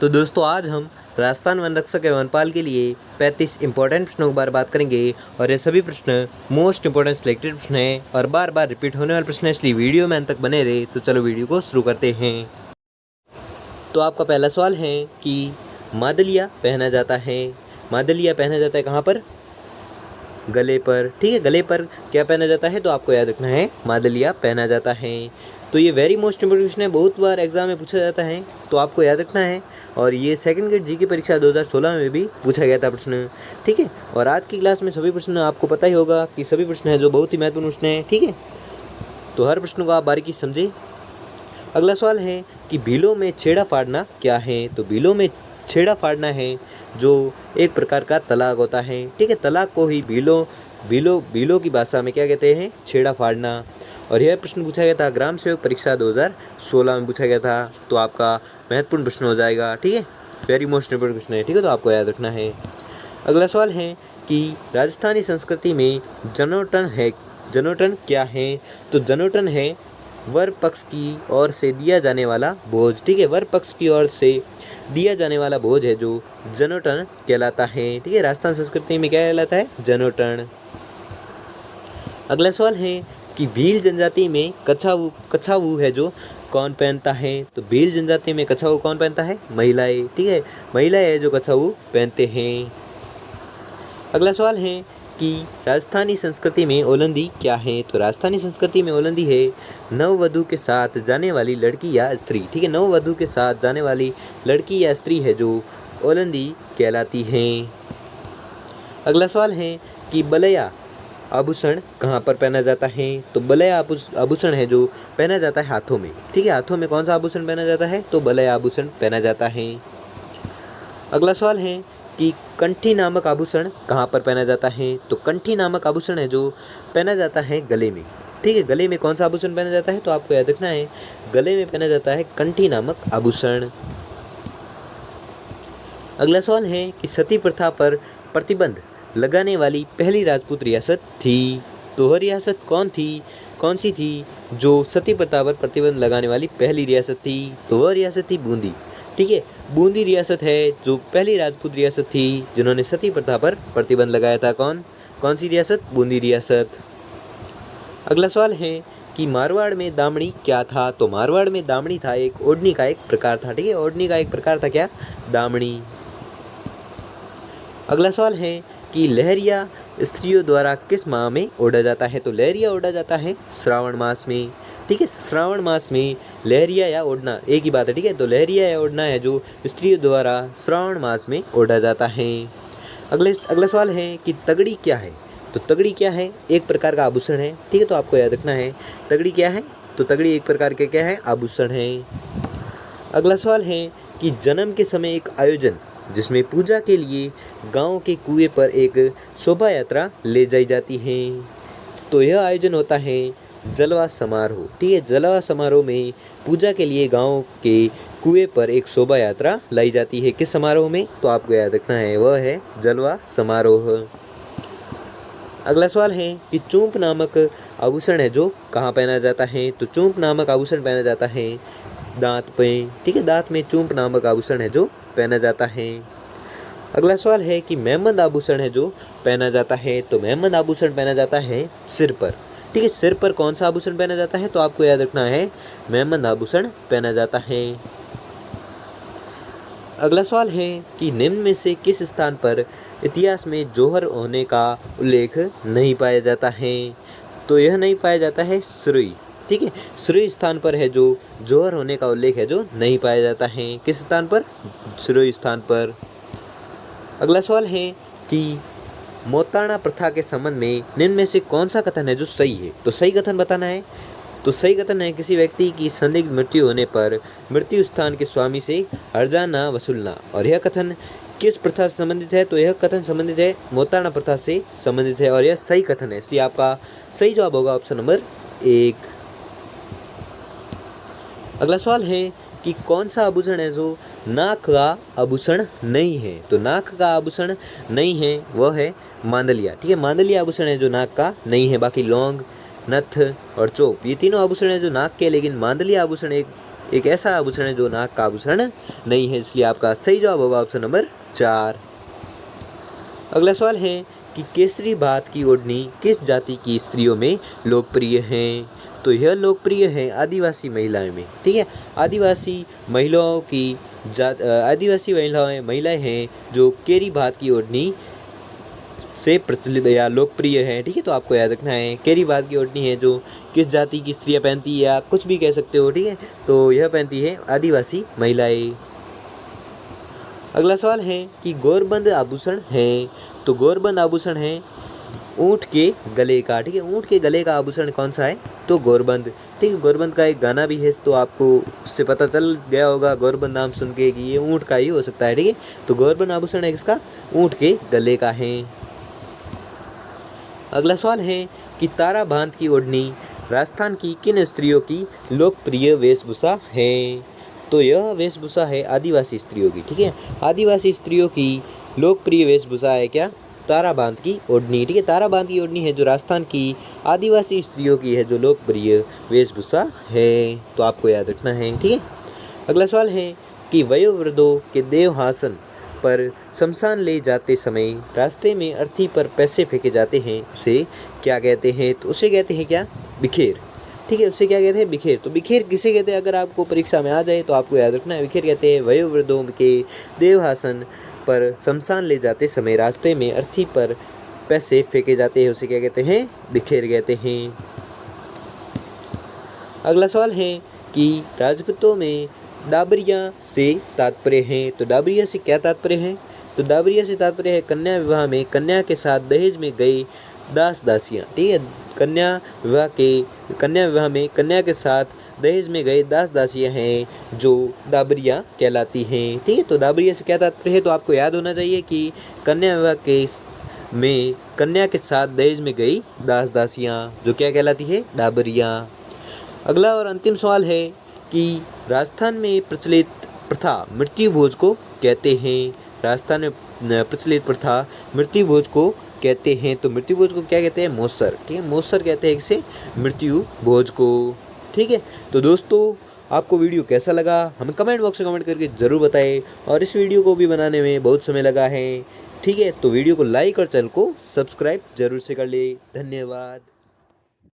तो दोस्तों आज हम राजस्थान वन रक्षक एवं वनपाल के लिए 35 इंपॉर्टेंट प्रश्नों के बारे में बात करेंगे और ये सभी प्रश्न मोस्ट इंपॉर्टेंट सिलेक्टेड प्रश्न हैं और बार बार रिपीट होने वाले प्रश्न हैं, इसलिए वीडियो में अंत तक बने रहे। तो चलो वीडियो को शुरू करते हैं। तो आपका पहला सवाल है कि मादलिया पहना जाता है। मादलिया पहना जाता है कहाँ पर? गले पर। ठीक है, गले पर क्या पहना जाता है? तो आपको याद रखना है मादलिया पहना जाता है। तो ये वेरी मोस्ट इंपोर्टेंट क्वेश्चन है, बहुत बार एग्जाम में पूछा जाता है, तो आपको याद रखना है। और ये सेकंड ग्रेड जी की परीक्षा 2016 में भी पूछा गया था प्रश्न। ठीक है, और आज की क्लास में सभी प्रश्न आपको पता ही होगा कि सभी प्रश्न हैं जो बहुत ही महत्वपूर्ण प्रश्न हैं। ठीक है, तो हर प्रश्न को आप बारीकी से समझें। अगला सवाल है कि भीलों में छेड़ा फाड़ना क्या है? तो भीलों में छेड़ा फाड़ना है जो एक प्रकार का तलाक होता है। ठीक है, तलाक को ही भीलों की भाषा में क्या कहते हैं? छेड़ा फाड़ना। और यह प्रश्न पूछा गया था ग्राम सेवक परीक्षा 2016 में पूछा गया था, तो आपका महत्वपूर्ण प्रश्न हो जाएगा। ठीक है, वेरी मोस्ट इंपोर्टेंट क्वेश्चन है। ठीक है, तो आपको याद रखना है। अगला सवाल है कि राजस्थानी संस्कृति में जनेऊटन है, जनेऊटन क्या है? तो जनेऊटन है वर पक्ष की ओर से दिया जाने वाला भोज। ठीक है, वर पक्ष की ओर से दिया जाने वाला भोज है जो जनेऊटन कहलाता है। ठीक है, राजस्थान संस्कृति में क्या कहलाता है? जनेऊटन। अगला सवाल है कि भील जनजाति में कछावू है जो कौन पहनता है? तो भील जनजाति में कछावू कौन पहनता है? महिलाएं। ठीक है, महिलाएं है जो कछावू पहनते हैं। अगला सवाल है कि राजस्थानी संस्कृति में ओलंदी क्या है? तो राजस्थानी संस्कृति में ओलंदी है नववधू के साथ जाने वाली लड़की या स्त्री। ठीक है, नववधू के साथ जाने वाली लड़की या स्त्री है जो ओलंदी कहलाती है। अगला सवाल है कि बलया आभूषण कहाँ पर पहना जाता है? तो बलया आभूषण है जो पहना जाता है हाथों में। ठीक है, हाथों में कौन सा आभूषण पहना जाता है? तो बलया आभूषण पहना जाता है। अगला सवाल है कि कंठी नामक आभूषण कहाँ पर पहना जाता है? तो कंठी नामक आभूषण है जो पहना जाता है गले में। ठीक है, गले में कौन सा आभूषण पहना जाता है? तो आपको याद रखना है गले में पहना जाता है कंठी नामक आभूषण। अगला सवाल है कि सती प्रथा पर प्रतिबंध लगाने वाली पहली राजपूत रियासत थी। तो वह रियासत कौन सी थी जो सती प्रथा पर प्रतिबंध लगाने वाली पहली रियासत थी? तो वह रियासत थी बूंदी। ठीक है, बूंदी रियासत है जो पहली राजपूत रियासत थी जिन्होंने सती प्रथा पर प्रतिबंध लगाया था। कौन सी रियासत? बूंदी रियासत। अगला सवाल है कि मारवाड़ में दामनी क्या था? तो मारवाड़ में दामनी था एक ओढ़नी का एक प्रकार था। ठीक है, ओढ़नी का एक प्रकार था क्या? दामनी। अगला सवाल है कि लहरिया स्त्रियों द्वारा किस माह में ओढ़ा जाता है? तो लहरिया ओढ़ा जाता है श्रावण मास में। ठीक है, श्रावण मास में लहरिया या ओढ़ना एक ही बात है। ठीक है, तो लहरिया या ओढ़ना है जो स्त्रियों द्वारा श्रावण मास में ओढ़ा जाता है। अगला सवाल है कि तगड़ी क्या है? तो तगड़ी क्या है? एक प्रकार का आभूषण है। ठीक है, तो आपको याद रखना है तगड़ी क्या है? तो तगड़ी एक प्रकार के क्या है? आभूषण है। अगला सवाल है कि जन्म के समय एक आयोजन जिसमें पूजा के लिए गांव के कुएं पर एक शोभा यात्रा ले जाई जाती है, तो यह आयोजन होता है जलवा समारोह। ठीक है, जलवा समारोह में पूजा के लिए गांव के कुएं पर एक शोभा यात्रा लाई जाती है। किस समारोह में? तो आपको याद रखना है वह है जलवा समारोह। अगला सवाल है कि चूंप नामक आभूषण है जो कहाँ पहना जाता है? तो चूंप नामक आभूषण पहना जाता है दांत पे। ठीक है, दांत में चूंप नामक आभूषण है जो पहना जाता है। अगला सवाल है कि मेहमद आभूषण है जो पहना जाता है? तो मेहमद आभूषण पहना जाता है सिर पर। ठीक है, सिर पर कौन सा आभूषण पहना जाता है? तो आपको याद रखना है मेहमद आभूषण पहना जाता है। अगला सवाल है कि निम्न में से किस स्थान पर इतिहास में जौहर होने का उल्लेख नहीं पाया जाता है? तो यह नहीं पाया जाता है सुरई। ठीक है, सुरई स्थान पर है जो जौहर होने का उल्लेख है जो नहीं पाया जाता है। किस स्थान पर? सुरई स्थान पर। अगला सवाल है कि मोताणा प्रथा के संबंध में निम्न में से कौन सा कथन है जो सही है? तो सही कथन बताना है। तो सही कथन है किसी व्यक्ति की संदिग्ध मृत्यु होने पर मृत्यु स्थान के स्वामी से हर्जाना वसूलना। और यह कथन किस प्रथा से संबंधित है? तो यह कथन संबंधित है मोताणा प्रथा से संबंधित है और यह सही कथन है, इसलिए आपका सही जवाब होगा ऑप्शन नंबर 1। अगला सवाल है कि कौन सा आभूषण है जो नाक का आभूषण नहीं है? तो नाक का आभूषण नहीं है वह है मांदलिया। ठीक है, मांदलिया आभूषण है जो नाक का नहीं है। बाकी लौंग, नथ और चोप ये तीनों आभूषण है जो नाक के, लेकिन मांदलिया आभूषण एक एक ऐसा आभूषण है जो नाक का आभूषण नहीं है, इसलिए आपका सही जवाब होगा ऑप्शन नंबर 4। अगला सवाल है कि केसरी बात की ओढ़नी किस जाति की स्त्रियों में लोकप्रिय है? तो यह लोकप्रिय है आदिवासी महिलाओं में। ठीक है, आदिवासी महिलाएं हैं जो केरी बात की ओढ़नी से प्रचलित या लोकप्रिय है। ठीक है, तो आपको याद रखना है केरी बात की ओढ़नी है जो किस जाति की स्त्रियां पहनती है, या कुछ भी कह सकते हो। ठीक है, तो यह पहनती है आदिवासी महिलाएं। अगला सवाल है कि गौरबंद आभूषण है। तो गौरबंद आभूषण है ऊँट के गले का। ठीक है, ऊँट के गले का आभूषण कौन सा है? तो गौरबंद। ठीक है, गौरबंद का एक गाना भी है, तो आपको उससे पता चल गया होगा गौरबंद नाम सुन के कि ये ऊँट का ही हो सकता है। ठीक है, तो गौरबंद आभूषण है किसका? ऊँट के गले का है। अगला सवाल है कि तारा बांध की ओढ़नी राजस्थान की किन स्त्रियों की लोकप्रिय वेशभूषा है? तो यह वेशभूषा है आदिवासी स्त्रियों की। ठीक है, आदिवासी स्त्रियों की लोकप्रिय वेशभूषा है क्या? तारा बांध की ओढ़नी। ठीक है, तारा बांध की ओढ़नी है जो राजस्थान की आदिवासी स्त्रियों की है जो लोकप्रिय वेशभूषा है, तो आपको याद रखना है। ठीक है, अगला सवाल है कि वयोवृद्धों के देवहासन पर शमशान ले जाते समय रास्ते में अर्थी पर पैसे फेंके जाते हैं, उसे क्या कहते हैं? तो उसे कहते हैं क्या? बिखेर। ठीक है, उसे क्या कहते हैं? बिखेर। तो बिखेर किसे कहते हैं? अगर आपको परीक्षा में आ जाए तो आपको याद रखना है, बिखेर कहते हैं वयोवृद्धों के देवहासन पर शमशान ले जाते समय रास्ते में अर्थी पर पैसे फेंके जाते हैं, उसे क्या कहते हैं? बिखेर कहते हैं। अगला सवाल है कि राजपूतों में डाबरिया से तात्पर्य है। तो डाबरिया से क्या तात्पर्य है? तो डाबरिया से तात्पर्य है कन्या विवाह में कन्या के साथ दहेज में गए दास दासियाँ। ठीक है, कन्या विवाह में कन्या के साथ दहेज में गए दास दासियाँ हैं जो डाबरिया कहलाती हैं। ठीक है, तो डाबरिया से क्या तात्पर्य है? तो आपको याद होना चाहिए कि कन्या विवाह में कन्या के साथ दहेज में गई दास दासियाँ जो क्या कहलाती है? डाबरिया। अगला और अंतिम सवाल है कि राजस्थान में प्रचलित प्रथा मृत्यु भोज को कहते हैं। राजस्थान में प्रचलित प्रथा मृत्यु भोज को कहते हैं, तो मृत्यु भोज को क्या कहते हैं? मौसर। ठीक है, मौसर कहते हैं इसे मृत्यु भोज को। ठीक है, तो दोस्तों आपको वीडियो कैसा लगा हमें कमेंट बॉक्स में कमेंट करके ज़रूर बताएं, और इस वीडियो को भी बनाने में बहुत समय लगा है। ठीक है, तो वीडियो को लाइक और चैनल को सब्सक्राइब जरूर से कर ले। धन्यवाद।